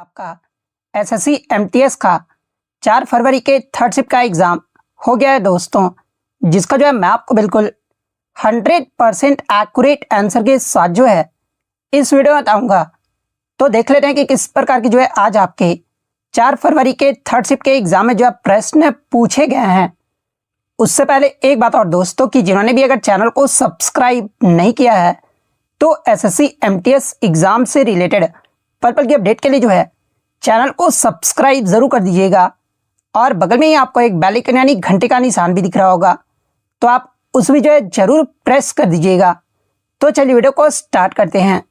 आपका SSC MTS का 4 फरवरी के थर्ड शिफ्ट का एग्ज़ाम हो गया है दोस्तों, जिसका जो है मैं आपको बिल्कुल 100% एक्यूरेट आंसर के साथ जो है इस वीडियो में बताऊंगा। तो देख लेते हैं कि किस प्रकार की जो है आज आपके 4 फरवरी के थर्ड शिफ्ट के एग्ज़ाम में जो है प्रश्न पूछे गए हैं। उससे पहले एक बात और दोस्तों, कि जिन्होंने भी अगर चैनल को सब्सक्राइब नहीं किया है तो एसएससी एमटीएस एग्ज़ाम से रिलेटेड पल की अपडेट के लिए जो है चैनल को सब्सक्राइब जरूर कर दीजिएगा, और बगल में ही आपको एक बेल आइकन यानी घंटे का निशान भी दिख रहा होगा, तो आप उस भी जो है जरूर प्रेस कर दीजिएगा। तो चलिए वीडियो को स्टार्ट करते हैं।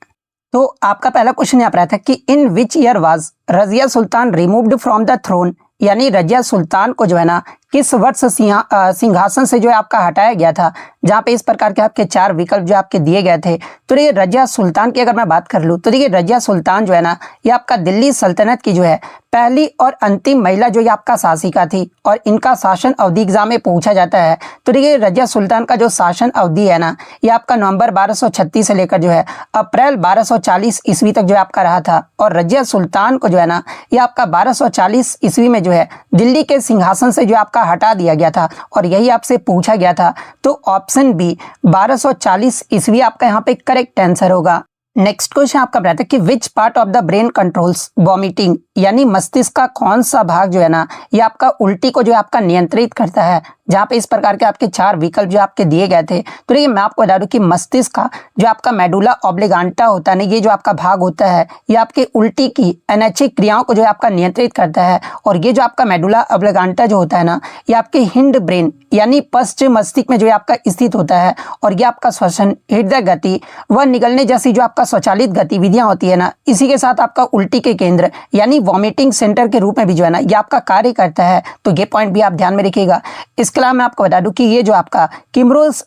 तो आपका पहला क्वेश्चन यहाँ पर आया था कि in which year was Razia Sultan removed from the throne, यानी रजिया सुल्तान को जो है ना किस वर्ष सिंहासन से जो है आपका हटाया गया था, जहाँ पे इस प्रकार के आपके 4 विकल्प जो आपके दिए गए थे। तो ये रजिया सुल्तान की अगर मैं बात कर लूँ तो देखिए रजिया सुल्तान जो है ना ये आपका दिल्ली सल्तनत की जो है पहली और अंतिम महिला जो ये आपका शासिका थी, और इनका शासन अवधि एग्जाम में पूछा जाता है। तो देखिए रजिया सुल्तान का जो शासन अवधि है ना ये आपका नवंबर 1236 से लेकर जो है अप्रैल 1240 ईस्वी तक जो है आपका रहा था, और रजिया सुल्तान को जो है ना ये आपका 1240 ईस्वी में जो है दिल्ली के सिंहासन से जो आपका हटा दिया गया था, और यही आपसे पूछा गया था। तो ऑप्शन बी 1240 ईस्वी आपका यहाँ पे करेक्ट आंसर होगा। नेक्स्ट क्वेश्चन आपका बताता है कि which part of the brain controls vomiting, यानी मस्तिष्क का कौन सा भाग जो है ना ये आपका उल्टी को जो है आपका नियंत्रित करता है, जहाँ पे इस प्रकार के आपके 4 विकल्प जो आपके दिए गए थे। तो देखिए मैं आपको बता दूं कि मस्तिष्क का जो आपका मेडुला ऑब्लिगांटा होता है ना, ये जो आपका भाग होता है ये आपके उल्टी की अनैच्छिक क्रियाओं को जो है आपका नियंत्रित करता है, और ये जो आपका मेडुला ऑब्लिगांटा जो होता है ना ये आपके हिंड ब्रेन यानी पश्चिम मस्तिष्क में जो है आपका स्थित होता है, और ये आपका श्वसन, हृदय गति व निगलने जैसी जो आपका स्वचालित गतिविधियां होती है ना, इसी के साथ आपका उल्टी के केंद्र यानी वॉमिटिंग सेंटर के रूप में भी जो है ना ये आपका कार्य करता है। तो ये पॉइंट भी आप ध्यान में रखिएगा। इसके अलावा मैं आपको बता दूं कि ये जो आपका किम्रोस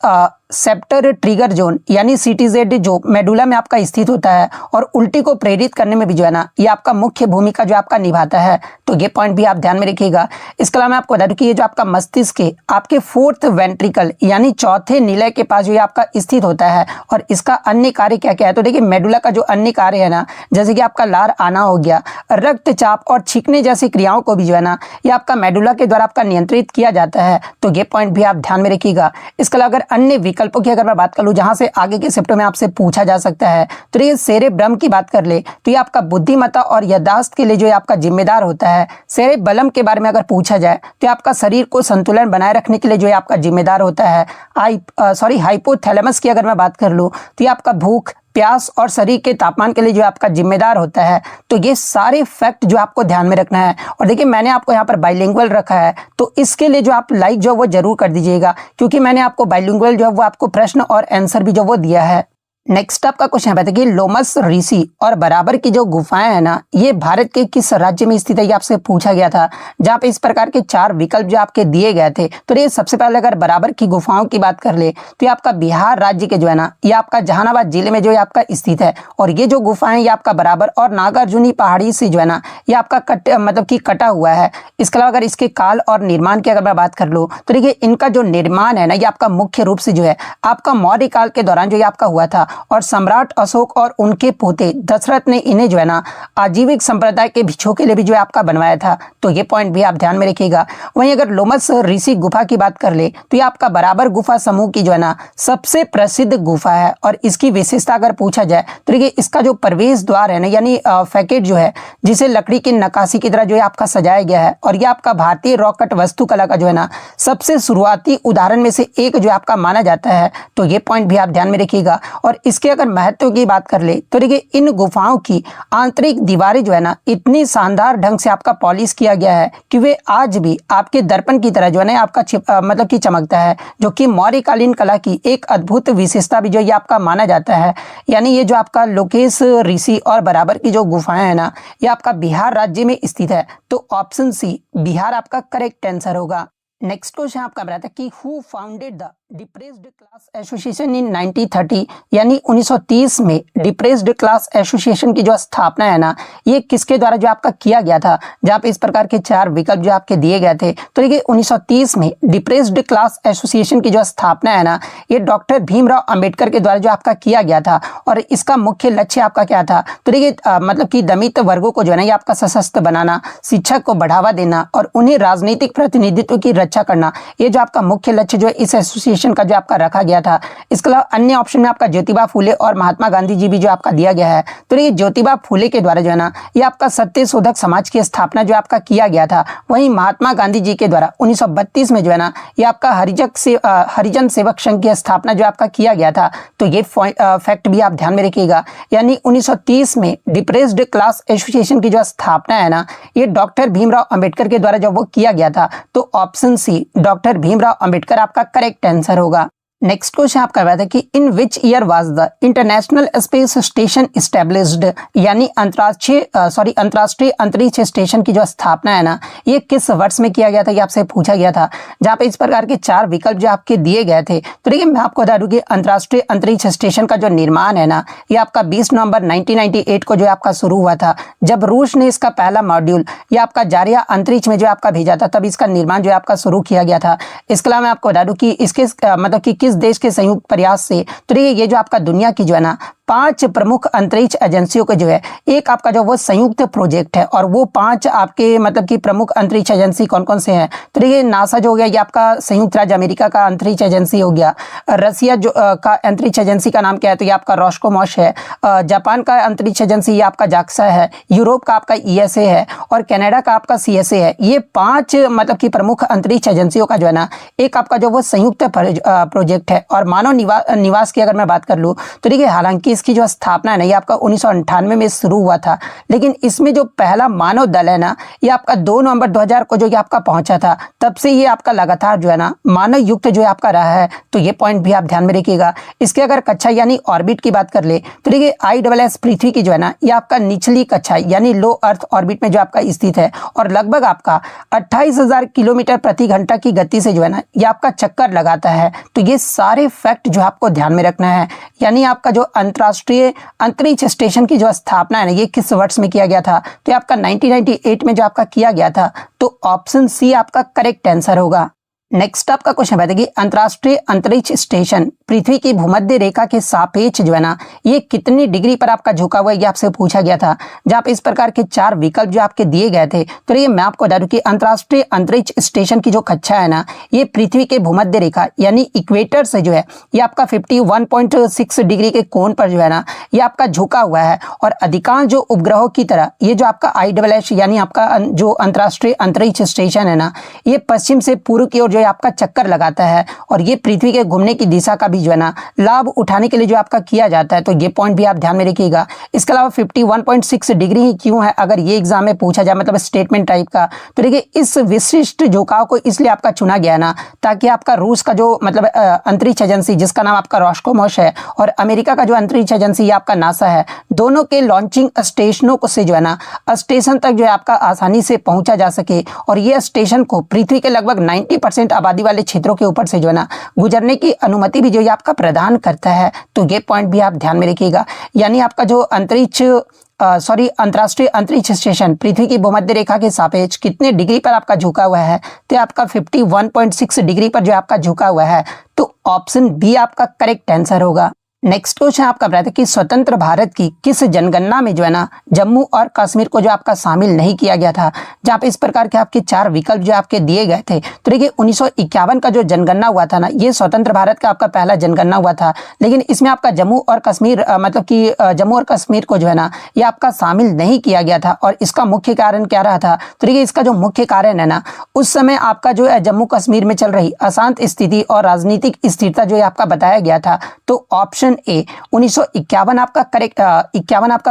सेप्टर ट्रिगर जोन यानी सीटीजेड जो मेडुला में आपका स्थित होता है, और उल्टी को प्रेरित करने में भी जो है ना ये आपका मुख्य भूमिका जो आपका निभाता है। तो ये पॉइंट भी आप ध्यान में रखिएगा। इसके अलावा मैं आपको बता दूं कि ये जो आपका मस्तिष्क के आपके 4th वेंट्रिकल यानी चौथे निलय के पास जो ये आपका स्थित होता है, और इसका अन्य कार्य क्या क्या है। तो देखिए मेडुला का जो अन्य कार्य है ना, जैसे कि आपका लार आना हो गया, रक्तचाप और छींकने जैसी क्रियाओं को भी जो है ना ये आपका मेडुला के द्वारा आपका नियंत्रित किया जाता है। तो ये पॉइंट भी आप ध्यान में रखिएगा। इसके अलावा अगर अन्य विकल्पों की अगर मैं बात कर लूँ जहां से आगे के शिफ्टों में आपसे पूछा जा सकता है, तो ये सेरेब्रम की बात कर ले तो ये आपका बुद्धिमत्ता और याददाश्त के लिए जो है आपका जिम्मेदार होता है। सेरेबलम के बारे में अगर पूछा जाए तो आपका शरीर को संतुलन बनाए रखने के लिए जो है आपका जिम्मेदार होता है। हाइपोथैलेमस की अगर मैं बात कर लूँ तो ये आपका भूख, प्यास और शरीर के तापमान के लिए जो आपका जिम्मेदार होता है। तो ये सारे फैक्ट जो आपको ध्यान में रखना है। और देखिए मैंने आपको यहाँ पर बाइलिंगुअल रखा है, तो इसके लिए जो आप लाइक जो वो जरूर कर दीजिएगा, क्योंकि मैंने आपको बाइलिंगुअल जो है वो आपको प्रश्न और आंसर भी जो वो दिया है। नेक्स्ट आपका क्वेश्चन है कि लोमस ऋषि और बराबर की जो गुफाएं है ना ये भारत के किस राज्य में स्थित है, ये आपसे पूछा गया था, जहाँ पे इस प्रकार के 4 विकल्प जो आपके दिए गए थे। तो ये सबसे पहले अगर बराबर की गुफाओं की बात कर ले तो ये आपका बिहार राज्य के जो है ना ये आपका जहानाबाद जिले में जो है आपका स्थित है, और ये जो गुफाएं ये आपका बराबर और नागार्जुनी पहाड़ी से जो है ना ये आपका कटा हुआ है। इसके अलावा अगर इसके काल और निर्माण की अगर मैं बात कर लूँ तो देखिए इनका जो निर्माण है ना ये आपका मुख्य रूप से जो है आपका मौर्य काल के दौरान जो ये आपका हुआ था, और सम्राट अशोक और उनके पोते दशरथ ने इन्हें जो है ना आजीविक संप्रदाय के भिक्षुओं के लिए भी जो है आपका बनवाया था। तो ये पॉइंट भी आप ध्यान में रखिएगा। वहीं अगर लोमस ऋषि गुफा की बात कर ले तो ये आपका बराबर गुफा समूह की जो है ना सबसे प्रसिद्ध गुफा है, और इसकी विशेषता अगर पूछा जाए तो देखिए इसका जो प्रवेश द्वार है ना यानी फैकेट जो है जिसे लकड़ी की नक्काशी की तरह जो है आपका सजाया गया है, और यह आपका भारतीय रॉक कट वास्तुकला का जो है ना सबसे शुरुआती उदाहरण में से एक जो आपका माना जाता है। तो ये पॉइंट भी आप ध्यान में रखिएगा। और इसके अगर महत्व की बात कर ले तो देखिए इन गुफाओं की आंतरिक दीवारें जो है ना इतनी शानदार ढंग से आपका पॉलिश किया गया है कि वे आज भी आपके दर्पण की तरह जो है ना आपका मतलब कि चमकता है, जो कि मौर्यकालीन कला की एक अद्भुत विशेषता भी जो ये आपका माना जाता है। यानी ये जो आपका लोकेश ऋषि और बराबर की जो गुफाएं है ना ये आपका बिहार राज्य में स्थित है। तो ऑप्शन सी बिहार आपका करेक्ट आंसर होगा। नेक्स्ट क्वेश्चन आपका बताता है कि who founded the depressed class association in 1930 यानी 1930 में डिप्रेस्ड क्लास एसोसिएशन की जो स्थापना है ना, ये किसके द्वारा जो आपका किया गया था, जहाँ पे इस प्रकार के चार विकल्प जो आपके दिए गए थे। तो देखिए 1930 में डिप्रेस्ड क्लास एसोसिएशन की जो स्थापना है ना, ये डॉक्टर भीमराव अंबेडकर के द्वारा जो आपका किया गया था। और इसका मुख्य लक्ष्य आपका क्या था, तो देखिए मतलब कि दमित वर्गों को जो है ना, ये आपका सशक्त बनाना, शिक्षा को बढ़ावा देना और उन्हें राजनीतिक प्रतिनिधित्व की रक्षा करना, ये जो आपका मुख्य लक्ष्य जो है इस एसोसिएशन का जो आपका रखा गया था। इसके अलावा अन्य ऑप्शन में आपका ज्योतिबा फूले और महात्मा गांधी जी भी जो आपका दिया गया है। तो ये ज्योतिबा फूले के द्वारा जो है ना, ये आपका सत्य शोधक समाज की स्थापना जो आपका किया गया था। वहीं महात्मा गांधी जी के द्वारा 1932 में जो है ना, ये आपका हरिजन सेवक संघ की स्थापना जो आपका किया गया था। तो ये फैक्ट भी आप ध्यान में रखिएगा। यानी 1930 में डिप्रेस्ड क्लास एसोसिएशन की जो स्थापना है ना, ये डॉक्टर भीमराव अंबेडकर के द्वारा जब वो किया गया था। तो option C doctor Bhimrao Ambedkar आपका करेक्ट आंसर होगा। नेक्स्ट क्वेश्चन आपका रहा था कि in which year was the international space station established, यानी अंतरराष्ट्रीय अंतरिक्ष स्टेशन की जो स्थापना है ना, ये किस वर्ष में किया गया था, ये आपसे पूछा गया था। जहाँ पे इस प्रकार के चार विकल्प जो आपके दिए गए थे। तो देखिए मैं आपको बता दूं कि अंतरराष्ट्रीय अंतरिक्ष स्टेशन का जो निर्माण है ना, ये आपका 20 नवंबर 1998 को जो आपका शुरू हुआ था, जब रूस ने इसका पहला मॉड्यूल ये आपका जारिया अंतरिक्ष में जो आपका भेजा था, तब इसका निर्माण जो आपका शुरू किया गया था। इसके अलावा मैं आपको बता दूं कि इसके मतलब कि किस देश के संयुक्त प्रयास से, तो ये जो आपका दुनिया की जो है ना 5 प्रमुख अंतरिक्ष एजेंसियों के जो है एक आपका जो वो संयुक्त प्रोजेक्ट है। और वो 5 आपके मतलब कि प्रमुख अंतरिक्ष एजेंसी कौन कौन से हैं, तो देखिए नासा जो हो गया, ये आपका संयुक्त राज्य अमेरिका का अंतरिक्ष एजेंसी हो गया। रसिया जो का अंतरिक्ष एजेंसी का नाम क्या है, तो ये आपका रोस्कोमोस है। जापान का अंतरिक्ष एजेंसी ये आपका जाक्सा है। यूरोप का आपका ईएसए है और कनाडा का आपका सीएसए है। ये 5 मतलब कि प्रमुख अंतरिक्ष एजेंसियों का जो है ना एक आपका जो वो संयुक्त प्रोजेक्ट है। और मानव निवास की अगर मैं बात कर लूँ, तो देखिए हालांकि इसकी जो स्थापना है ना, ये आपका 1998 में शुरू हुआ था, लेकिन इसमें जो पहला मानव दल है ना, ये आपका 2 नवंबर 2000 को जो ये आपका पहुंचा था। तब से ये आपका लगातार जो है ना मानव युक्त जो है आपका रहा है। तो ये पॉइंट भी आप ध्यान में रखिएगा। इसके अगर कक्षा यानी ऑर्बिट की बात कर ले, तो देखिए ISS पृथ्वी की जो है ना, ये आपका निचली कक्षा यानी लो अर्थ ऑर्बिट में जो आपका स्थित है और लगभग आपका 28,000 किलोमीटर प्रति घंटा की गति से जो है ना ये आपका चक्कर लगाता है। तो ये सारे फैक्ट जो आपको ध्यान में रखना है। यानी आपका जो अंतरराष्ट्रीय अंतरिक्ष स्टेशन की जो स्थापना है ना, ये किस वर्ष में किया गया था, तो आपका 1998 में जो आपका किया गया था। तो ऑप्शन सी आपका करेक्ट आंसर होगा। नेक्स्ट आपका क्वेश्चन है कि अंतरराष्ट्रीय अंतरिक्ष स्टेशन पृथ्वी की भूमध्य रेखा के सापेक्ष जो है ना, ये कितनी डिग्री पर आपका झुका हुआ है, ये आपसे पूछा गया था। जहाँ पे इस प्रकार के चार विकल्प जो आपके दिए गए थे। तो ये मैं आपको बता दूं कि अंतरराष्ट्रीय अंतरिक्ष स्टेशन की जो कक्षा है ना, ये पृथ्वी के भूमध्य रेखा यानी इक्वेटर से जो है ये आपका 51.6 डिग्री के कोण पर जो है ना ये आपका झुका हुआ है। और अधिकांश जो उपग्रहों की तरह ये जो आपका ISS यानी आपका जो अंतरराष्ट्रीय अंतरिक्ष स्टेशन है ना, ये पश्चिम से पूर्व की ओर जो आपका चक्कर लगाता है। और ये पृथ्वी के घूमने की दिशा का भी जो है ना लाभ उठाने के लिए जो आपका किया जाता है। तो ये पॉइंट भी आप ध्यान में रखिएगा। इसके अलावा 51.6 डिग्री ही क्यों है, अगर ये एग्जाम में पूछा जाए मतलब स्टेटमेंट टाइप का, तो देखिए इस विशिष्ट झुकाव को इसलिए आपका चुना गया ना, ताकि आपका रूस का जो मतलब अंतरिक्ष एजेंसी जिसका नाम आपका रोस्कोमोस है और अमेरिका का जो अंतरिक्ष एजेंसी आपका नासा है, दोनों के लॉन्चिंग स्टेशनों को से जो है ना स्टेशन तक जो है आपका आसानी से पहुंचा जा सके। और ये स्टेशन को पृथ्वी के लगभग 90% आबादी वाले क्षेत्रों के ऊपर से जो है ना गुजरने की अनुमति भी जो ये आपका प्रदान करता है। तो ये पॉइंट भी आप ध्यान में रखिएगा। यानी आपका जो अंतरराष्ट्रीय अंतरिक्ष स्टेशन पृथ्वी की भूमध्य रेखा के सापेक्ष कितने डिग्री पर आपका झुका हुआ है, तो आपका 51.6 डिग्री पर जो आपका झुका हुआ है। तो ऑप्शन बी आपका करेक्ट आंसर होगा। नेक्स्ट क्वेश्चन आपका बताया कि स्वतंत्र भारत की किस जनगणना में जो है ना जम्मू और कश्मीर को जो आपका शामिल नहीं किया गया था। जहाँ पे इस प्रकार के आपके चार विकल्प जो आपके दिए गए थे। तो देखिए 1951 का जो जनगणना हुआ था ना, ये स्वतंत्र भारत का आपका पहला जनगणना हुआ था, लेकिन इसमें आपका जम्मू और कश्मीर मतलब कि जम्मू और कश्मीर को जो है ना ये आपका शामिल नहीं किया गया था। और इसका मुख्य कारण क्या रहा था, तो देखिए इसका जो मुख्य कारण है ना, उस समय आपका जो है जम्मू कश्मीर में चल रही अशांत स्थिति और राजनीतिक स्थिरता जो है आपका बताया गया था। तो ऑप्शन ए 1951 आपका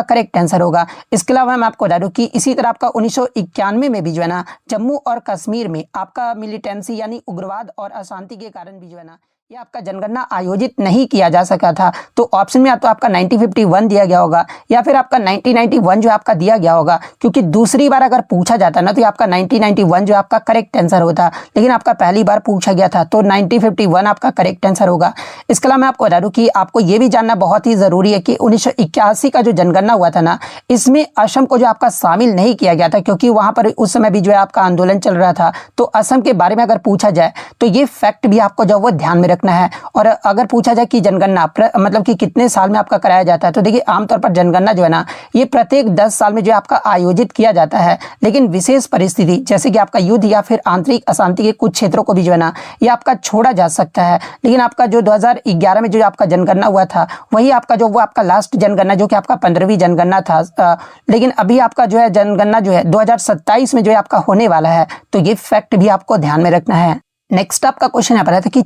करेक्ट आंसर होगा। इसके अलावा मैं आपको बता दूं कि इसी तरह आपका 1991 में भी जो है ना जम्मू और कश्मीर में आपका मिलिटेंसी यानी उग्रवाद और अशांति के कारण भी जो है ना ये आपका जनगणना आयोजित नहीं किया जा सका था। तो ऑप्शन में या तो आपका 1951 दिया गया होगा या फिर आपका 1991 जो आपका दिया गया होगा, क्योंकि दूसरी बार अगर पूछा जाता ना तो ये आपका 1991 जो आपका करेक्ट आंसर होता, लेकिन आपका पहली बार पूछा गया था तो 1951 आपका करेक्ट आंसर होगा। इसके अलावा मैं आपको बता दूं कि आपको ये भी जानना बहुत ही जरूरी है कि 1981 का जो जनगणना हुआ था ना, इसमें असम को जो आपका शामिल नहीं किया गया था, क्योंकि वहां पर उस समय भी जो है आपका आंदोलन चल रहा था। तो असम के बारे में अगर पूछा जाए तो ये फैक्ट भी आपको जो वो ध्यान में रखना है। और अगर पूछा जाए कि जनगणना मतलब कि कितने साल में आपका कराया जाता है, तो देखिए आमतौर पर जनगणना जो है ना ये प्रत्येक 10 साल में जो आपका आयोजित किया जाता है, लेकिन विशेष परिस्थिति जैसे कि आपका युद्ध या फिर आंतरिक अशांति के कुछ क्षेत्रों को भी जो है ना ये आपका छोड़ा जा सकता है। लेकिन आपका जो 2011 में जो आपका जनगणना हुआ था वही आपका जो वो आपका लास्ट जनगणना जो कि आपका 15वीं जनगणना था। लेकिन अभी आपका जो है जनगणना जो है 2027 में जो है आपका होने वाला है, तो ये फैक्ट भी आपको ध्यान में रखना है। नेक्स्ट आपका क्वेश्चन यहाँ पर है कि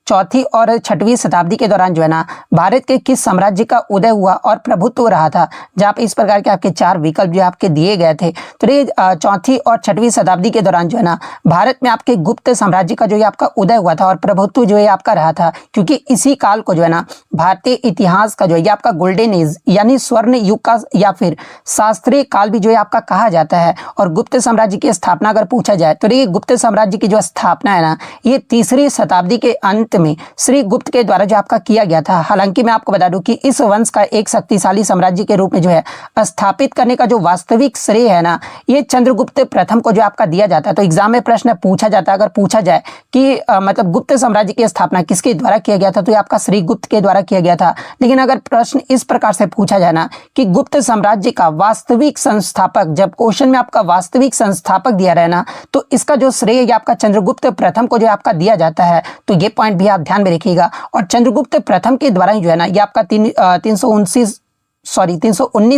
चौथी और छठवीं शताब्दी के दौरान जो है ना भारत के किस साम्राज्य का उदय हुआ और प्रभुत्व रहा था, जहाँ पे इस प्रकार के आपके 4 विकल्प जो आपके दिए गए थे। तो ये चौथी और छठवीं शताब्दी के दौरान जो है ना भारत में आपके गुप्त साम्राज्य का जो है आपका उदय हुआ था और प्रभुत्व जो है आपका रहा था, क्योंकि इसी काल को जो है ना भारतीय इतिहास का जो है आपका गोल्डन एज यानी स्वर्ण युग का या फिर शास्त्रीय काल भी जो है आपका कहा जाता है। और गुप्त साम्राज्य की स्थापना अगर पूछा जाए तो ये गुप्त साम्राज्य की जो स्थापना है ना ये 3री शताब्दी के अंत में श्री गुप्त के द्वारा जो आपका किया गया था। हालांकि मैं आपको बता दूं कि इस वंश का एक शक्तिशाली साम्राज्य के रूप में जो है स्थापित करने का जो वास्तविक श्रेय है ना ये चंद्रगुप्त प्रथम को जो आपका दिया जाता है। तो एग्जाम में प्रश्न पूछा जाता है, अगर पूछा जाए कि मतलब गुप्त साम्राज्य की स्थापना किसके द्वारा किया गया था, तो ये आपका श्री गुप्त के द्वारा किया गया था। लेकिन अगर प्रश्न इस प्रकार से पूछा जाए ना कि गुप्त साम्राज्य का वास्तविक संस्थापक, जब क्वेश्चन में आपका वास्तविक संस्थापक दिया रहे ना तो इसका जो श्रेय आपका चंद्रगुप्त प्रथम को जो आपका दिया जाता है। तो ये पॉइंट भी आप ध्यान में रखिएगा। और चंद्रगुप्त प्रथम के द्वारा जो है ना ये आपका 319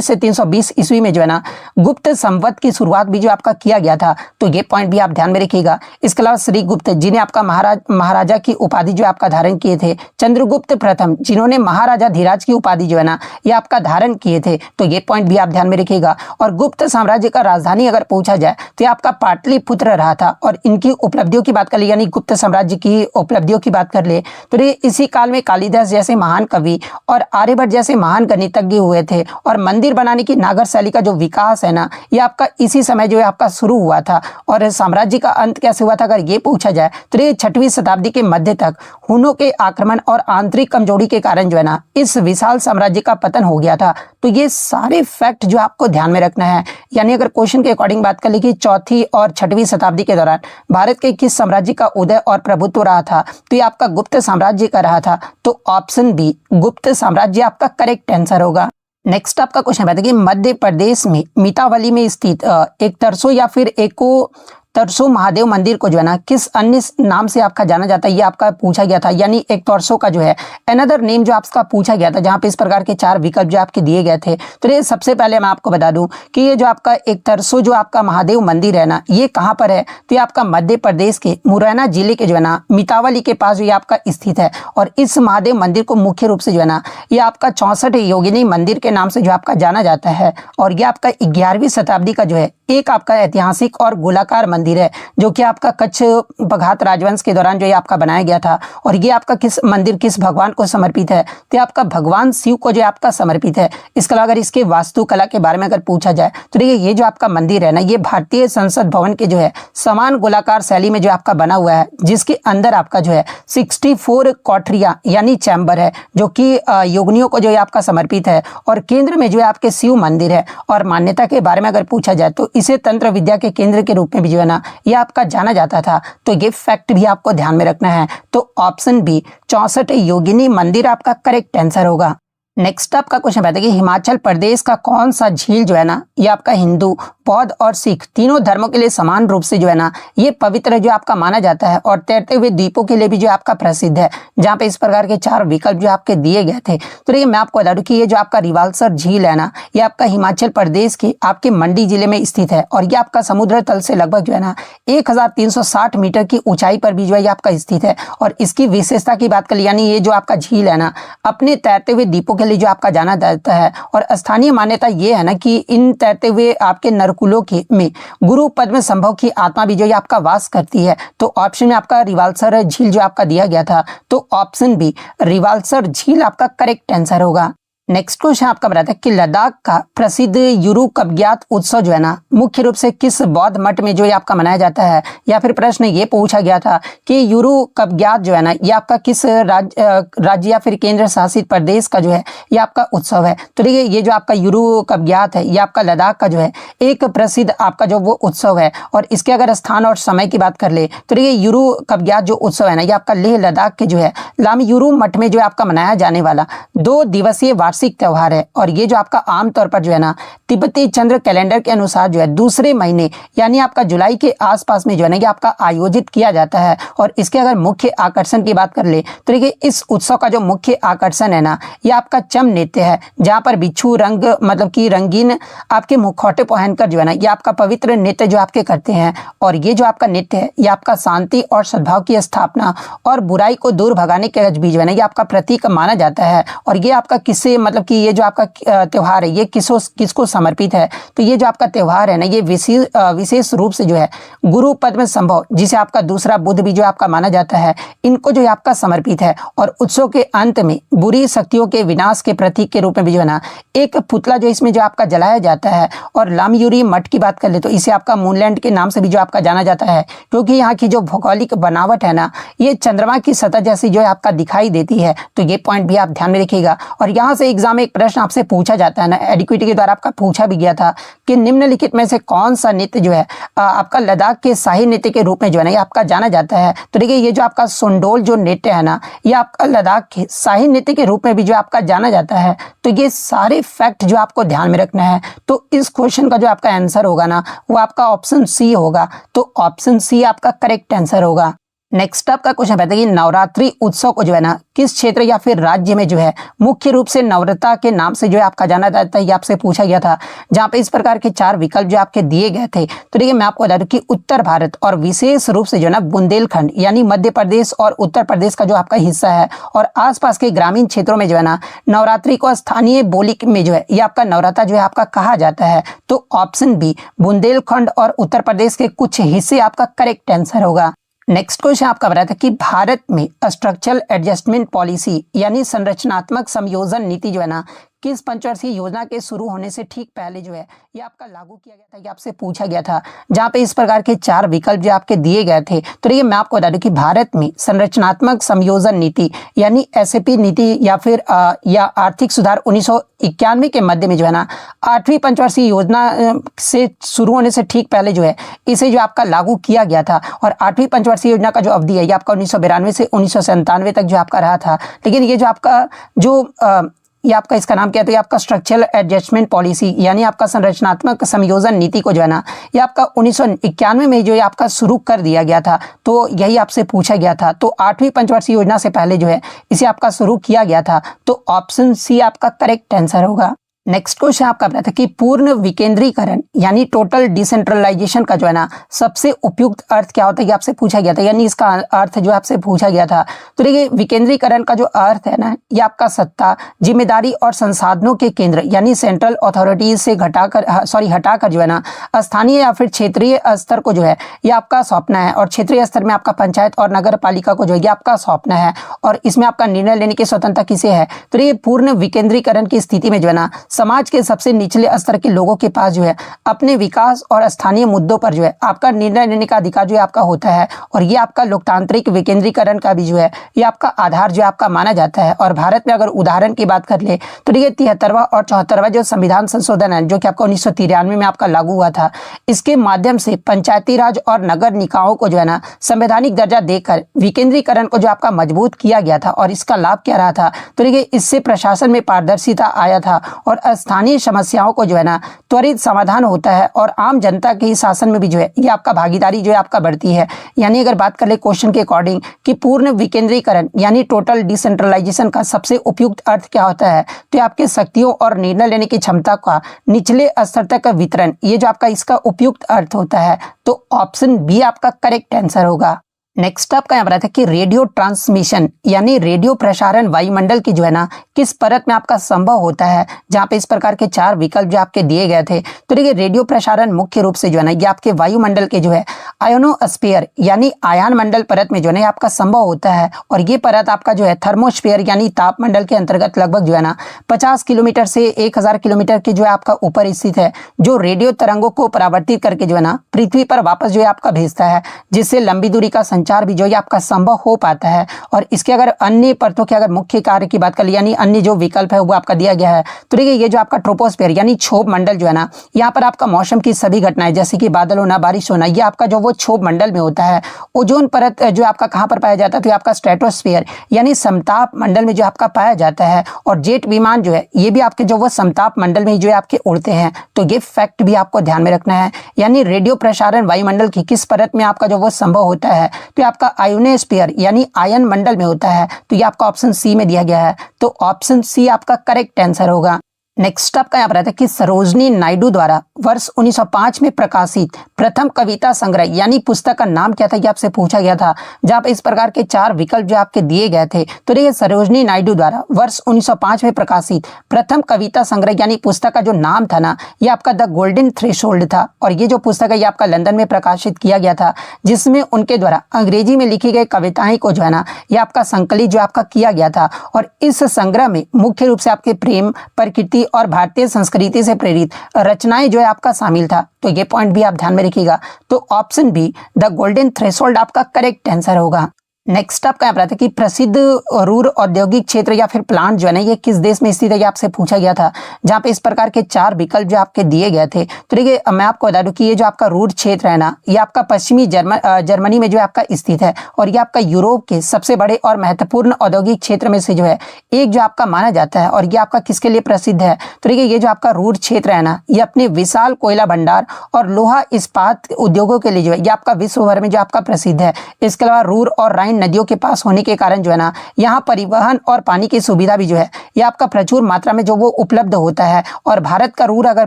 से 320 ईस्वी में जो है ना गुप्त संवत की शुरुआत भी जो आपका किया गया था। तो ये पॉइंट भी आप ध्यान में रखिएगा। इसके अलावा श्री गुप्त जिन्हें आपका महाराजा की उपाधि जो आपका धारण किए थे, चंद्रगुप्त प्रथम जिन्होंने महाराजा धीराज की उपाधि जो है ना ये आपका धारण किए थे। तो ये पॉइंट भी आप ध्यान में रखिएगा। और गुप्त साम्राज्य का राजधानी अगर पूछा जाए तो ये आपका पाटलिपुत्र रहा था। और इनकी उपलब्धियों की बात कर ले, यानी गुप्त साम्राज्य की उपलब्धियों की बात कर ले, तो ये इसी काल में कालिदास जैसे महान कवि और आर्यभट्ट जैसे महान गणितज्ञ हुए थे। और मंदिर बनाने की नागर शैली का जो विकास है ना ये आपका इसी समय जो है आपका शुरू हुआ था। और साम्राज्य का अंत कैसे हुआ था अगर ये पूछा जाए तो ये 6वीं शताब्दी के मध्य तक हुनों के आक्रमण और आंतरिक कमजोरी के कारण जो है ना इस विशाल साम्राज्य का पतन हो गया था। तो ये सारे फैक्ट जो आपको ध्यान में रखना है। यानी अगर क्वेश्चन के अकॉर्डिंग बात कर ले कि चौथी और 6वीं शताब्दी के दौरान भारत के किस साम्राज्य का उदय और प्रभुत्व रहा था, तो ये आपका गुप्त साम्राज्य का रहा था। तो ऑप्शन बी गुप्त साम्राज्य आपका करेक्ट आंसर होगा। नेक्स्ट आपका क्वेश्चन है कि मध्य प्रदेश में मितावली में स्थित एक तरसो या फिर एको तरसो महादेव मंदिर को जो है ना किस अन्य नाम से आपका जाना जाता है, ये आपका पूछा गया था। यानी एक तरसो का जो है अनदर नेम जो आपका पूछा गया था, जहां पे इस प्रकार के 4 विकल्प जो आपके दिए गए थे। तो ये सबसे पहले मैं आपको बता दूं कि ये जो आपका एक तरसो जो आपका महादेव मंदिर है ना ये कहाँ पर है, तो ये आपका मध्य प्रदेश के मुरैना जिले के जो है ना मितावली के पास जो ये आपका स्थित है। और इस महादेव मंदिर को मुख्य रूप से जो है ना ये आपका 64 योगिनी मंदिर के नाम से जो आपका जाना जाता है। और ये आपका 11वीं शताब्दी का जो है एक आपका ऐतिहासिक और गोलाकार मंदिर है, जो कि आपका कच्छ बघात राजवंश के दौरान जो ये आपका बनाया गया था। और ये आपका किस भगवान को समर्पित है, तो आपका भगवान शिव को जो आपका समर्पित है। इसके अलावा अगर इसके वास्तुकला के बारे में अगर पूछा जाए तो देखिए ये जो आपका मंदिर है ना ये भारतीय संसद भवन के जो है समान गोलाकार शैली में जो आपका बना हुआ है, जिसके अंदर आपका जो है 64 कोठरियां यानी चैम्बर है, जो कि योगिनियों को जो है आपका समर्पित है। और केंद्र में जो है आपके शिव मंदिर है। और मान्यता के बारे में अगर पूछा जाए तो इसे तंत्र विद्या के केंद्र के रूप में भी जो है ना ये आपका जाना जाता था। तो ये फैक्ट भी आपको ध्यान में रखना है। तो ऑप्शन बी 64 योगिनी मंदिर आपका करेक्ट आंसर होगा। नेक्स्ट आपका क्वेश्चन आता है कि हिमाचल प्रदेश का कौन सा झील जो है ना ये आपका हिंदू, बौद्ध और सिख तीनों धर्मों के लिए समान रूप से जो है ना ये पवित्र जो आपका माना जाता है। और तैरते हुए द्वीपों के लिए भी जो आपका प्रसिद्ध है, जहाँ पे इस प्रकार के 4 विकल्प जो आपके दिए गए थे। तो देखिए मैं आपको बता दूं कि ये जो आपका रिवाल्सर झील है ना ये आपका हिमाचल प्रदेश के आपके मंडी जिले में स्थित है। और ये आपका समुद्र तल से लगभग जो है ना 1360 मीटर की ऊंचाई पर भी जो है आपका स्थित है। और इसकी विशेषता की बात कर यानी ये जो आपका झील है ना अपने तैरते हुए द्वीपों के लिए जो आपका जाना जाता है। और स्थानीय मान्यता ये है ना कि इन तैरते हुए आपके नरकुलों के में गुरु पद्म संभव की आत्मा भी जो ये आपका वास करती है। तो ऑप्शन में आपका रिवाल्सर झील जो आपका दिया गया था, तो ऑप्शन बी रिवाल्सर झील आपका करेक्ट आंसर होगा। नेक्स्ट क्वेश्चन आपका बताता है कि लद्दाख का प्रसिद्ध युरु कबग्यात उत्सव जो है ना मुख्य रूप से किस बौद्ध मठ में जो ये आपका मनाया जाता है। या फिर प्रश्न ये पूछा गया था कि युरु कबग्यात जो है ना ये आपका किस राज्य या फिर केंद्र शासित प्रदेश का जो है ये आपका उत्सव है। तो देखिए ये जो आपका युरु कबग्यात है ये आपका लद्दाख का जो है एक प्रसिद्ध आपका जो वो उत्सव है। और इसके अगर स्थान और समय की बात कर ले तो देखिए युरु कबग्यात जो उत्सव है ना ये आपका लेह लद्दाख के जो है लामयुरु मठ में जो है आपका मनाया जाने वाला 2 दिवसीय वार्षिक त्योहार है। और ये जो आपका आमतौर पर जो है ना तिब्बती चंद्र कैलेंडर के अनुसार जो है दूसरे महीने यानी आपका जुलाई के आसपास में जो है ना ये आपका आयोजित किया जाता है। और इसके अगर मुख्य आकर्षण की बात कर ले तो देखिए इस उत्सव का जो मुख्य आकर्षण है ना ये आपका चम नृत्य है, जहाँ पर बिच्छू रंग मतलब कि रंगीन आपके मुखौटे पहनकर जो है ना ये आपका पवित्र नृत्य जो आपके करते हैं। और ये जो आपका नृत्य है ये आपका शांति और सद्भाव की स्थापना और बुराई को दूर भगाने के भी जो है ना ये आपका प्रतीक माना जाता है। और ये आपका किससे मतलब कि ये जो आपका त्योहार है ये किसको समर्पित है। तो ये जो आपका त्योहार है ना ये विशेष रूप से जो है गुरु पद्म संभव जिसे आपका दूसरा बुद्ध भी जो आपका माना जाता है इनको जो आपका समर्पित है। और उत्सव के अंत में बुरी शक्तियों के विनाश के प्रतीक के रूप में भी जो है ना एक पुतला जो इसमें जो आपका जलाया जाता है। और लामयुरी मठ की बात कर ले तो इसे आपका मूनलैंड के नाम से भी जो आपका जाना जाता है, क्योंकि यहाँ की जो भौगोलिक बनावट है ना ये चंद्रमा की सतह जैसी जो है आपका दिखाई देती है। तो ये पॉइंट भी आप ध्यान में रखिएगा। और यहाँ से एग्जाम में एक प्रश्न आपसे पूछा जाता है ना, एडिक्विटी के द्वारा आपका पूछा भी गया था कि निम्नलिखित में से कौन सा नृत्य जो है आपका लद्दाख के शाही नृत्य के रूप में जो है ना ये आपका जाना जाता है। तो देखिए ये जो आपका सुंडोल जो नृत्य है ना ये आपका लद्दाख के शाही नृत्य के रूप में भी जो आपका जाना जाता है। तो ये सारे फैक्ट जो आपको ध्यान में रखना है। तो इस क्वेश्चन का जो आपका आंसर होगा ना वो आपका ऑप्शन सी होगा। तो ऑप्शन सी आपका करेक्ट आंसर होगा। नेक्स्ट आपका क्वेश्चन कहता है कि नवरात्रि उत्सव को जो है ना किस क्षेत्र या फिर राज्य में जो है मुख्य रूप से नवरता के नाम से जो है आपका जाना जाता है, ये आपसे पूछा गया था। जहां पे इस प्रकार के 4 विकल्प जो आपके दिए गए थे। तो देखिए मैं आपको बता दूं कि उत्तर भारत और विशेष रूप से जो है ना बुंदेलखंड यानी मध्य प्रदेश और उत्तर प्रदेश का जो आपका हिस्सा है और आसपास के ग्रामीण क्षेत्रों में जो है ना नवरात्रि को स्थानीय बोली में जो है ये आपका नवरात्रा जो है आपका कहा जाता है। तो ऑप्शन बी बुंदेलखंड और उत्तर प्रदेश के कुछ हिस्से आपका करेक्ट आंसर होगा। नेक्स्ट क्वेश्चन आपका बता था कि भारत में स्ट्रक्चरल एडजस्टमेंट पॉलिसी यानी संरचनात्मक समायोजन नीति जो है ना किस पंचवर्षीय योजना के शुरू होने से ठीक पहले जो है ये आपका लागू किया गया था, ये आपसे पूछा गया था। जहां पे इस प्रकार के 4 विकल्प जो आपके दिए गए थे। तो देखिए मैं आपको बता दूं कि भारत में संरचनात्मक समायोजन नीति यानी एसएपी नीति या फिर या आर्थिक सुधार 1991 के मध्य में जो है ना 8वीं पंचवर्षीय योजना से शुरू होने से ठीक पहले जो है इसे जो आपका लागू किया गया था। और 8वीं पंचवर्षीय योजना का जो अवधि है ये आपका 1992 से 1997 तक जो आपका रहा था। लेकिन ये जो आपका ये आपका इसका नाम क्या है, तो ये आपका स्ट्रक्चरल एडजस्टमेंट पॉलिसी यानी आपका संरचनात्मक समायोजन नीति को जो है ना ये आपका 1991 में जो है आपका शुरू कर दिया गया था। तो यही आपसे पूछा गया था। तो 8वीं पंचवर्षीय योजना से पहले जो है इसे आपका शुरू किया गया था। तो ऑप्शन सी आपका करेक्ट आंसर होगा। नेक्स्ट क्वेश्चन आपका बता था कि पूर्ण विकेंद्रीकरण यानी टोटल डिसेंट्रलाइजेशन का जो है ना सबसे उपयुक्त अर्थ क्या होता है, ये आपसे पूछा गया था। यानी इसका अर्थ जो आपसे पूछा गया था। तो देखिए विकेंद्रीकरण का जो अर्थ है ना ये आपका सत्ता, जिम्मेदारी और संसाधनों के केंद्र यानी सेंट्रल अथॉरिटीज से हटाकर जो है ना स्थानीय या फिर क्षेत्रीय स्तर को जो है ये आपका सौंपना है। और क्षेत्रीय स्तर में आपका पंचायत और नगर पालिका को जो है ये आपका सौंपना है। और इसमें आपका निर्णय लेने की स्वतंत्रता किसे है। तो ये पूर्ण विकेंद्रीकरण की स्थिति में जो है ना समाज के सबसे निचले स्तर के लोगों के पास जो है अपने विकास और स्थानीय मुद्दों पर जो है आपका निर्णय लेने का अधिकार जो है आपका होता है। और ये आपका लोकतांत्रिक विकेंद्रीकरण का भी जो है ये आपका आधार जो है आपका माना जाता है। और भारत में अगर उदाहरण की बात कर ले तो ये 73वां और 74वां जो संविधान संशोधन है जो कि आपका 1993 में आपका लागू हुआ था, इसके माध्यम से पंचायती राज और नगर निकायों को जो है ना संवैधानिक दर्जा देकर विकेंद्रीकरण को जो आपका मजबूत किया गया था। और इसका लाभ क्या रहा था, तो देखिए इससे प्रशासन में पारदर्शिता आया था और स्थानीय समस्याओं को जो है ना त्वरित समाधान होता है। और आम जनता के शासन में भी जो है ये आपका भागीदारी जो है आपका बढ़ती है। यानी अगर बात कर ले क्वेश्चन के अकॉर्डिंग कि पूर्ण विकेंद्रीकरण यानी टोटल डिसेंट्रलाइजेशन का सबसे उपयुक्त अर्थ क्या होता है, तो आपके शक्तियों और निर्णय लेने की क्षमता का निचले स्तर तक का वितरण, ये जो आपका इसका उपयुक्त अर्थ होता है। तो ऑप्शन बी आपका करेक्ट आंसर होगा। नेक्स्ट आपका यहाँ पर आता है कि रेडियो ट्रांसमिशन यानी रेडियो प्रसारण वायुमंडल की जो है ना किस परत में आपका संभव होता है, जहाँ पे इस प्रकार के 4 विकल्प जो आपके दिए गए थे। तो देखिए रेडियो प्रसारण मुख्य रूप से जो है ना ये आपके वायुमंडल के जो है आयोनोस्फीयर यानी आयन मंडल परत में जो है ना आपका संभव होता है। और ये परत आपका जो है थर्मोस्फीयर यानी तापमंडल के अंतर्गत लगभग जो है ना 50 किलोमीटर से 1000 किलोमीटर की जो है आपका ऊपर स्थित है, जो रेडियो तरंगों को परावर्तित करके जो है ना पृथ्वी पर वापस जो है आपका भेजता है, जिससे लंबी दूरी का संचार भी जो है आपका संभव हो पाता है। और इसके अगर अन्य परतों के अगर मुख्य कार्य की बात कर ली यानी अन्य जो विकल्प है वो आपका दिया गया है। तो देखिए ये जो आपका ट्रोपोस्फीयर यानी क्षोभ मंडल जो है ना यहाँ पर आपका मौसम की सभी घटनाएं जैसे कि बादल होना, बारिश होना, ये आपका जो वो क्षोभ मंडल में होता है। ओजोन परत जो आपका कहाँ पर पाया जाता है, तो आपका स्ट्रेटोस्फीयर यानी समताप मंडल में जो आपका पाया जाता है। और जेट विमान जो है ये भी आपके जो वो समताप मंडल में जो है आपके उड़ते हैं। तो ये फैक्ट भी आपको ध्यान में रखना है। यानी रेडियो प्रसारण वायुमंडल की किस परत में आपका जो वो संभव होता है, तो आपका आयोनोस्फीयर यानी आयन मंडल में होता है। तो ये आपका ऑप्शन सी में दिया गया है। तो ऑप्शन सी आपका करेक्ट आंसर होगा। नेक्स्ट आपका यहाँ पर आता है कि सरोजनी नायडू द्वारा वर्ष 1905 में प्रकाशित प्रथम कविता संग्रह यानी पुस्तक का नाम क्या था, ये आपसे पूछा गया था, जहाँ पे इस प्रकार के 4 विकल्प जो आपके दिए गए थे। तो देखिए सरोजनी नायडू द्वारा वर्ष 1905 में प्रकाशित प्रथम कविता संग्रह यानी पुस्तक का जो नाम था ना ये आपका द गोल्डन थ्रेशोल्ड था। और ये जो पुस्तक है ये आपका लंदन में प्रकाशित किया गया था, जिसमें उनके द्वारा अंग्रेजी में लिखी गई कविताएं को जो है ना ये आपका संकलित जो आपका किया गया था। और इस संग्रह में मुख्य रूप से आपके प्रेम, प्रकृति और भारतीय संस्कृति से प्रेरित रचनाएं जो है आपका शामिल था। तो ये पॉइंट भी आप ध्यान में रखिएगा। तो option be the golden threshold आपका करेक्ट आंसर होगा। नेक्स्ट आपका यहाँ पर आता है कि प्रसिद्ध रूर औद्योगिक क्षेत्र या फिर प्लांट जो है ना ये किस देश में स्थित है, ये आपसे पूछा गया था, जहाँ पे इस प्रकार के 4 विकल्प जो आपके दिए गए थे। तो देखिए मैं आपको बता दूं कि ये जो आपका रूर क्षेत्र है ना ये आपका पश्चिमी जर्मनी में जो है आपका स्थित है। और ये आपका यूरोप के सबसे बड़े और महत्वपूर्ण औद्योगिक क्षेत्र में से जो है एक जो आपका माना जाता है। और ये आपका किसके लिए प्रसिद्ध है, तो देखिए ये जो आपका रूर क्षेत्र है ना ये अपने विशाल कोयला भंडार और लोहा इस्पात उद्योगों के लिए जो है ये आपका विश्व भर में जो आपका प्रसिद्ध है। इसके अलावा रूर और राइन नदियों के पास होने के कारण जो है ना यहाँ परिवहन और पानी की सुविधा भी जो है ये आपका प्रचुर मात्रा में जो वो उपलब्ध होता है। और भारत का रूर अगर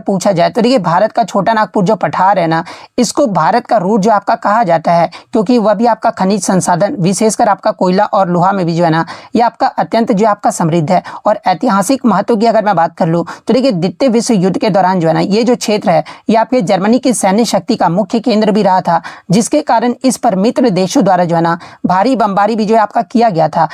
पूछा जाए तो देखिए भारत का छोटा नागपुर जो पठार है ना इसको भारत का रूर जो आपका कहा जाता है, क्योंकि वह भी आपका खनिज संसाधन विशेषकर आपका कोयला और लोहा में भी जो है ना ये आपका अत्यंत जो आपका समृद्ध है। और ऐतिहासिक महत्व की अगर मैं बात कर लूँ तो देखिए द्वितीय विश्व युद्ध के दौरान जो है ना ये जो क्षेत्र है ये आपके जर्मनी की सैन्य शक्ति का मुख्य केंद्र भी रहा था, जिसके कारण इस पर मित्र देशों द्वारा जो है ना भारी बमबारी भी जो है आपका किया गया था।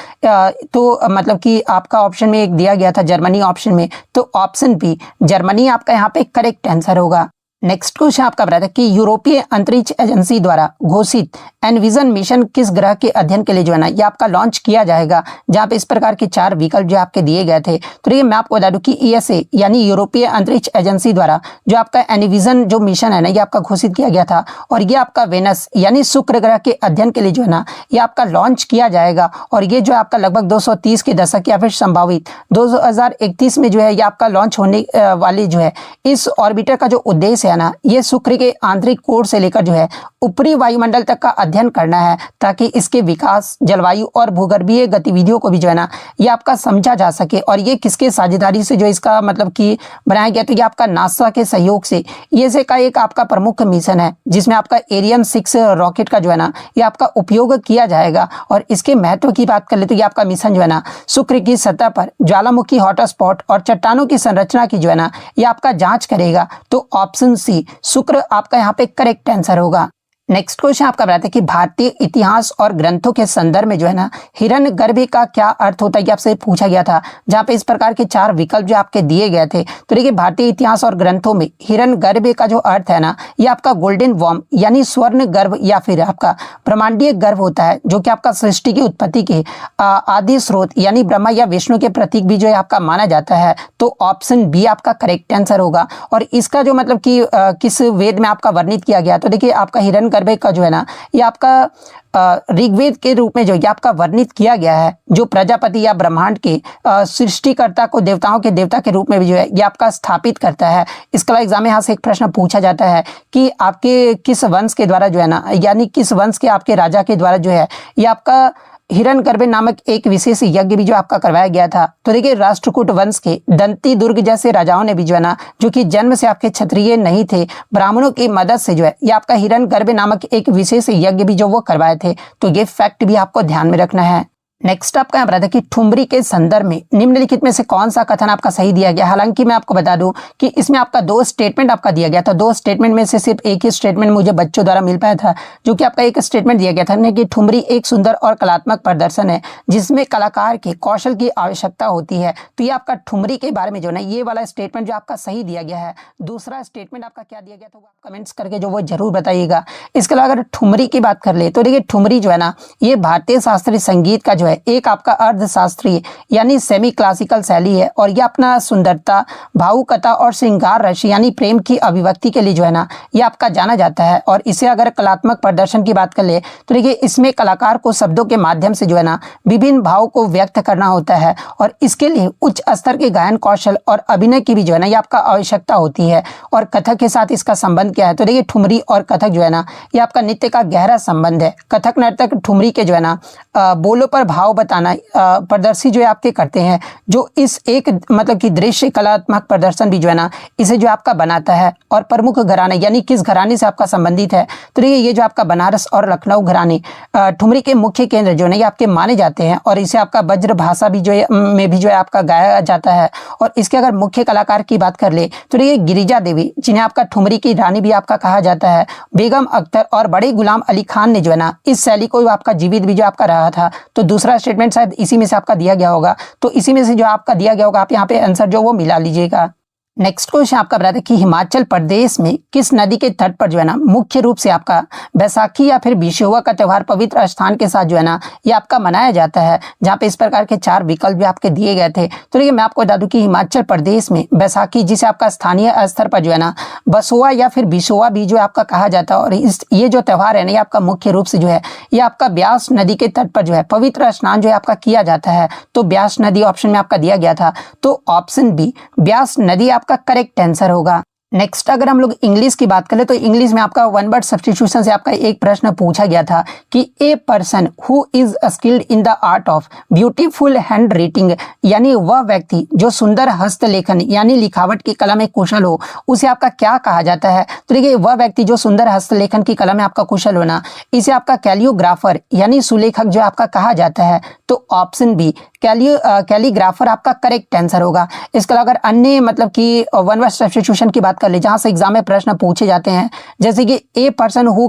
तो मतलब कि आपका ऑप्शन में एक दिया गया था जर्मनी ऑप्शन में। तो ऑप्शन बी जर्मनी आपका यहाँ पे करेक्ट आंसर होगा। नेक्स्ट क्वेश्चन आपका बताता है कि यूरोपीय अंतरिक्ष एजेंसी द्वारा घोषित एनविजन मिशन किस ग्रह के अध्ययन के लिए जो है ना ये आपका लॉन्च किया जाएगा, जहां पे इस प्रकार के 4 विकल्प जो आपके दिए गए थे। तो देखिए मैं आपको बता दूं कि ईएसए यानी यूरोपीय अंतरिक्ष एजेंसी द्वारा जो आपका एनविजन जो मिशन है ना ये आपका घोषित किया गया था। और ये आपका वेनस यानी शुक्र ग्रह के अध्ययन के लिए जो है ना ये आपका लॉन्च किया जाएगा। और ये जो आपका लगभग 230 के दशक या फिर संभावित 2031 में जो है ये आपका लॉन्च होने वाली जो है इस ऑर्बिटर का जो उद्देश्य है ना ये शुक्र के आंतरिक कोर से लेकर जो है ऊपरी वायुमंडल तक का अध्ययन करना है, ताकि इसके विकास, जलवायु और भूगर्भीय गतिविधियों को भी जो है ना ये आपका समझा जा सके। और ये किसके साझेदारी से जो इसका मतलब कि बनाया गया, तो ये आपका नासा के सहयोग से ये का एक आपका प्रमुख मिशन है, जिसमें आपका एरियन 6 रॉकेट का जो है ना ये आपका उपयोग किया जाएगा। और इसके महत्व की बात कर ले तो ये आपका मिशन जो है ना शुक्र की सतह पर ज्वालामुखी, हॉटस्पॉट और चट्टानों की संरचना की जो है ना ये आपका जांच करेगा। तो ऑप्शन सी शुक्र आपका यहाँ पे करेक्ट आंसर होगा। नेक्स्ट क्वेश्चन आपका बताते हैं कि भारतीय इतिहास और ग्रंथों के संदर्भ में जो है ना हिरण्यगर्भ का क्या अर्थ होता है, ये आपसे पूछा गया था, जहाँ पे इस प्रकार के 4 विकल्प जो आपके दिए गए थे। तो देखिए भारतीय इतिहास और ग्रंथों में हिरण्यगर्भ का जो अर्थ है ना ये आपका गोल्डन वॉर्म यानी स्वर्ण गर्भ या फिर आपका ब्रह्मांडीय गर्भ होता है, जो कि आपका सृष्टि की उत्पत्ति के आदि स्रोत यानी ब्रह्मा या विष्णु के प्रतीक भी जो है आपका माना जाता है। तो ऑप्शन बी आपका करेक्ट आंसर होगा। और इसका जो मतलब कि किस वेद में आपका वर्णित किया गया, तो देखिए आपका हिरण्यगर्भ का जो है ना ये आपका ऋग्वेद के रूप में जो ये आपका वर्णित किया गया है, जो प्रजापति या ब्रह्मांड के सृष्टिकर्ता को देवताओं के देवता के रूप में भी जो है ये आपका स्थापित करता है। इसके अलावा एग्जाम में यहाँ से एक प्रश्न पूछा जाता है कि आपके किस वंश के द्वारा जो है ना यानी किस वंश के आपके राजा के द्वारा जो है ये आपका हिरण्यगर्भ नामक एक विशेष यज्ञ भी जो आपका करवाया गया था। तो देखिए राष्ट्रकूट वंश के दंती दुर्ग जैसे राजाओं ने भी जो है ना, जो कि जन्म से आपके क्षत्रिय नहीं थे, ब्राह्मणों की मदद से जो है ये आपका हिरण्यगर्भ नामक एक विशेष यज्ञ भी जो वो करवाए थे। तो ये फैक्ट भी आपको ध्यान में रखना है। नेक्स्ट आपका यहाँ पर आता है कि ठुमरी के संदर्भ में निम्नलिखित में से कौन सा कथन आपका सही दिया गया। हालांकि मैं आपको बता दूं कि इसमें आपका 2 स्टेटमेंट आपका दिया गया था। 2 स्टेटमेंट में से सिर्फ एक ही स्टेटमेंट मुझे बच्चों द्वारा मिल पाया था, जो कि आपका एक स्टेटमेंट दिया गया था कि ठुमरी एक सुंदर और कलात्मक प्रदर्शन है जिसमें कलाकार के कौशल की आवश्यकता होती है। तो ये आपका ठुमरी के बारे में जो है ये वाला स्टेटमेंट जो आपका सही दिया गया है। दूसरा स्टेटमेंट आपका क्या दिया गया था वो आप कमेंट्स करके जो वो जरूर बताइएगा। इसके अलावा अगर ठुमरी की बात कर ले तो देखिए ठुमरी जो है ना, ये भारतीय शास्त्रीय संगीत का जो है एक आपका अर्धशास्त्रीय यानी सेमी क्लासिकल शैली है, और यह अपना सुंदरता, भावुकता और श्रृंगार रस यानी प्रेम की अभिव्यक्ति के लिए जो है ना ये आपका जाना जाता है। और इसे अगर कलात्मक प्रदर्शन की बात कर ले तो देखिए इसमें कलाकार को शब्दों के माध्यम से जो है ना विभिन्न भाव को व्यक्त करना होता है, और इसके लिए उच्च स्तर के गायन कौशल और अभिनय की भी जो है ना ये आपका आवश्यकता होती है। और कथक के साथ इसका संबंध क्या है, तो देखिए ठुमरी और कथक जो है ना ये आपका नृत्य का गहरा संबंध है। कथक नर्तक ठुमरी के जो है ना बोलों पर भाव बताना प्रदर्शी जो है आपके करते हैं, जो इस एक मतलब कि दृश्य कलात्मक प्रदर्शन भी जो है ना इसे जो आपका बनाता है। और प्रमुख घराने यानी किस घराने से आपका संबंधित है, तो ये जो आपका बनारस और लखनऊ घराने ठुमरी के मुख्य केंद्र जो है ये आपके माने जाते हैं, और इसे आपका ब्रज भाषा भी जो है में भी जो है आपका गाया जाता है। और इसके अगर मुख्य कलाकार की बात कर ले तो ये गिरिजा देवी, जिन्हें आपका ठुमरी की रानी भी आपका कहा जाता है, बेगम अख्तर और बड़े गुलाम अली खान ने जो है ना इस शैली को आपका जीवित भी जो आपका रहा था। तो दूसरा स्टेटमेंट शायद इसी में से आपका दिया गया होगा। तो इसी में से जो आपका दिया गया होगा आप यहाँ पे आंसर जो वो मिला लीजिएगा। नेक्स्ट क्वेश्चन आपका बताता है कि हिमाचल प्रदेश में किस नदी के तट पर जो है ना मुख्य रूप से आपका बैसाखी या फिर बिशुआ का त्यौहार पवित्र स्थान के साथ जो है ना ये आपका मनाया जाता है, जहाँ पे इस प्रकार के 4 विकल्प भी आपके दिए गए थे। तो देखिए मैं आपको बता दूं कि हिमाचल प्रदेश में बैसाखी, जिसे आपका स्थानीय स्तर पर जो है ना बसुआ या फिर बिशुआ भी जो आपका कहा जाता है, और ये जो त्यौहार है ना ये आपका मुख्य रूप से जो है ये आपका ब्यास नदी के तट पर जो है पवित्र स्नान जो है आपका किया जाता है। तो ब्यास नदी ऑप्शन में आपका दिया गया था, तो ऑप्शन बी ब्यास नदी आपका करेक्ट आंसर होगा। नेक्स्ट अगर हम लोग इंग्लिश की बात करें तो इंग्लिश में आपका 1 वर्ड सब्स्टिट्यूशन से आपका एक प्रश्न पूछा गया था कि ए person who is skilled in the art of beautiful hand writing, यानी वह व्यक्ति जो सुंदर हस्तलेखन यानी लिखावट की कला में कुशल हो, उसे आपका क्या कहा जाता है। तो देखिए वह व्यक्ति जो सुंदर हस्तलेखन की कला में आपका कुशल होना, इसे आपका कैलियोग्राफर यानी सुलेखक जो आपका कहा जाता है। तो ऑप्शन बी कैलीग्राफर आपका करेक्ट आंसर होगा। इसके अलावा अगर अन्य मतलब कि 1 वर्ड सब्स्टिट्यूशन की बात कर ले, जहां से एग्जाम में प्रश्न पूछे जाते हैं, जैसे कि ए पर्सन हु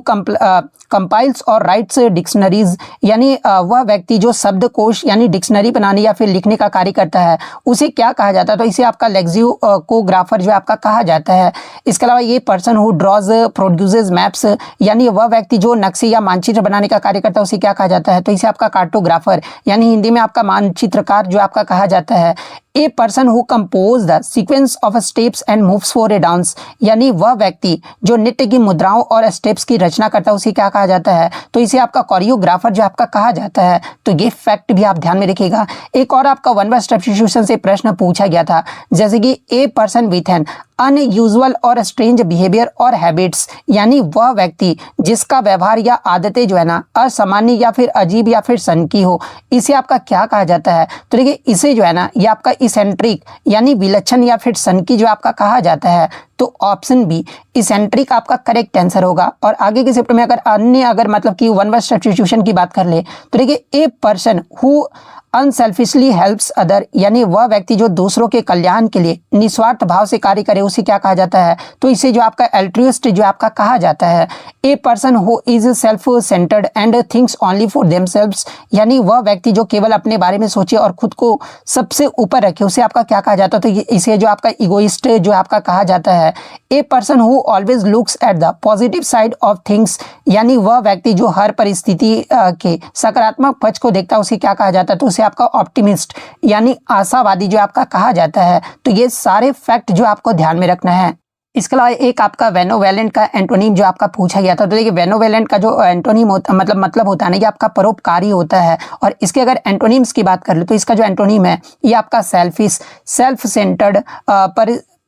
कंपाइल्स और राइट्स डिक्शनरीज, यानी वह व्यक्ति जो शब्दकोश यानी डिक्शनरी बनाने या फिर लिखने का कार्य करता है, उसे क्या कहा जाता है। तो इसे आपका लेक्सिकोग्राफर जो आपका कहा जाता है। इसके अलावा ये person who draws produces maps, यानी वह व्यक्ति जो नक्शे या मानचित्र बनाने का कार्य करता है, उसे क्या कहा जाता है। तो इसे आपका कार्टोग्राफर यानी हिंदी में आपका मानचित्रकार जो आपका कहा जाता है। ए person who compose the sequence of steps and moves for a dance, यानी वह व्यक्ति जो नृत्य की मुद्राओं और स्टेप्स की रचना करता है, उसे क्या कहा जाता है। तो इसे आपका कोरियोग्राफर जो आपका कहा जाता है। तो ये फैक्ट भी आप ध्यान में रखिएगा। एक और आपका 1 वर्ड सब्स्टिट्यूशन से प्रश्न पूछा गया था, जैसे कि a person with an unusual और स्ट्रेंज बिहेवियर और हैबिट्स, यानी वह व्यक्ति जिसका व्यवहार या आदतें जो है ना असामान्य या फिर अजीब या फिर सनकी हो, इसे आपका क्या कहा जाता है। तो देखिए इसे जो है ना ये आपका इसेंट्रिक यानी विलक्षण या फिर सनकी जो आपका कहा जाता है। तो ऑप्शन बी इसेंट्रिक आपका करेक्ट आंसर होगा। और आगे के शिफ्ट में अगर मतलब कि 1 वर्ड सब्स्टिट्यूशन की बात कर ले तो देखिए a person who unselfishly helps other, यानी वह व्यक्ति जो दूसरों के कल्याण के लिए निस्वार्थ भाव से कार्य करे, उसे क्या कहा जाता है। तो इसे जो आपका एल्ट्रुइस्ट जो आपका कहा जाता है। ए person who is self centred and thinks only for themselves, यानी वह व्यक्ति जो केवल अपने बारे में सोचे और खुद को सबसे ऊपर रखे, उसे आपका क्या कहा जाता है। तो इसे जो आपका इगोइस्ट जो आपका कहा जाता है। ए person who always looks at the positive side of things, यानी वह व्यक्ति जो हर परिस्थिति के सकारात्मक पक्ष को देखता है, उसे क्या कहा जाता है। तो उसे आपका ऑप्टिमिस्ट यानी आशावादी जो आपका कहा जाता है। तो ये सारे फैक्ट जो आपको ध्यान में रखना है। इसके अलावा एक आपका वेनोवेलेंट का एंटोनिम जो आपका पूछा गया था। तो देखिए वेनोवेलेंट का जो एंटोनिम होता मतलब होता है ना, ये आपका परोपकारी होता है। और इसके अगर एंटोनिम्स की बात कर ले तो इसका जो एंटोनिम है ये आपका सेल्फिश, सेल्फ सेंटर्ड,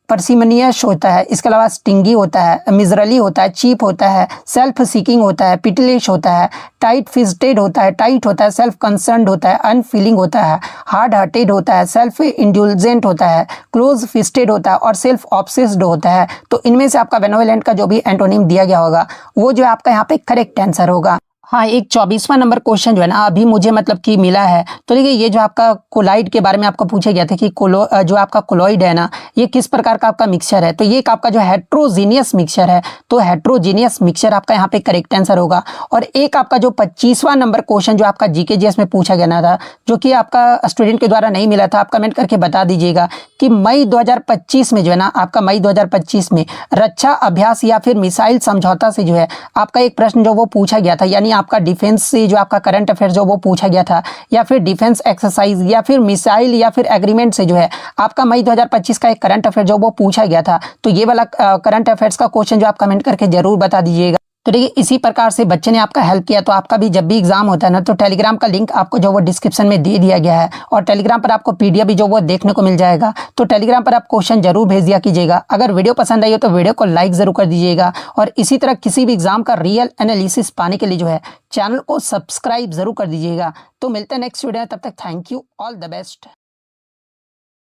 परसिमनियस होता है, इसके अलावा स्टिंगी होता है, मिजरली होता है, चीप होता है, सेल्फ सीकिंग होता है, पिटिलिश होता है, टाइट फिस्टेड होता है, टाइट होता है, सेल्फ कंसर्न्ड होता है, अनफीलिंग होता है, हार्ड हार्टेड होता है, सेल्फ इंडुलजेंट होता है, क्लोज फिस्टेड होता है और सेल्फ ऑब्सेस्ड होता है। तो इनमें से आपका बेनोवोलेंट का जो भी एंटोनिम दिया गया होगा वो जो है आपका यहाँ पे करेक्ट आंसर होगा। हाँ, एक 24वां नंबर क्वेश्चन जो है ना अभी मुझे मतलब कि मिला है। तो देखिए ये जो आपका कोलाइड के बारे में आपको पूछा गया था कि जो आपका कोलॉइड है ना ये किस प्रकार का आपका मिक्सचर है। तो ये एक आपका जो हेट्रोजीनियस मिक्सचर है, तो हेट्रोजीनियस मिक्सचर आपका यहाँ पे करेक्ट आंसर होगा। और एक आपका जो 25वां नंबर क्वेश्चन जो आपका जीकेजीएस में पूछा गया था, जो कि आपका स्टूडेंट के द्वारा नहीं मिला था, आप कमेंट करके बता दीजिएगा कि मई 2025 में जो है ना आपका मई 2025 में रक्षा अभ्यास या फिर मिसाइल समझौता से जो है आपका एक प्रश्न जो वो पूछा गया था, यानी आपका डिफेंस से जो आपका करंट अफेयर जो वो पूछा गया था, या फिर डिफेंस एक्सरसाइज या फिर मिसाइल या फिर एग्रीमेंट से जो है आपका मई 2025 का एक करंट अफेयर जो वो पूछा गया था। तो ये वाला करंट अफेयर्स का क्वेश्चन जो आप कमेंट करके जरूर बता दीजिएगा। तो देखिए इसी प्रकार से बच्चे ने आपका हेल्प किया। तो आपका भी जब भी एग्जाम होता है ना तो टेलीग्राम का लिंक आपको जो वो डिस्क्रिप्शन में दे दिया गया है, और टेलीग्राम पर आपको पीडीएफ भी जो वो देखने को मिल जाएगा। तो टेलीग्राम पर आप क्वेश्चन जरूर भेज दिया कीजिएगा। अगर वीडियो पसंद आई हो तो वीडियो को लाइक जरूर कर दीजिएगा, और इसी तरह किसी भी एग्जाम का रियल एनालिसिस पाने के लिए जो है चैनल को सब्सक्राइब जरूर कर दीजिएगा। तो मिलते हैं नेक्स्ट वीडियो में, तब तक thank you, all the best.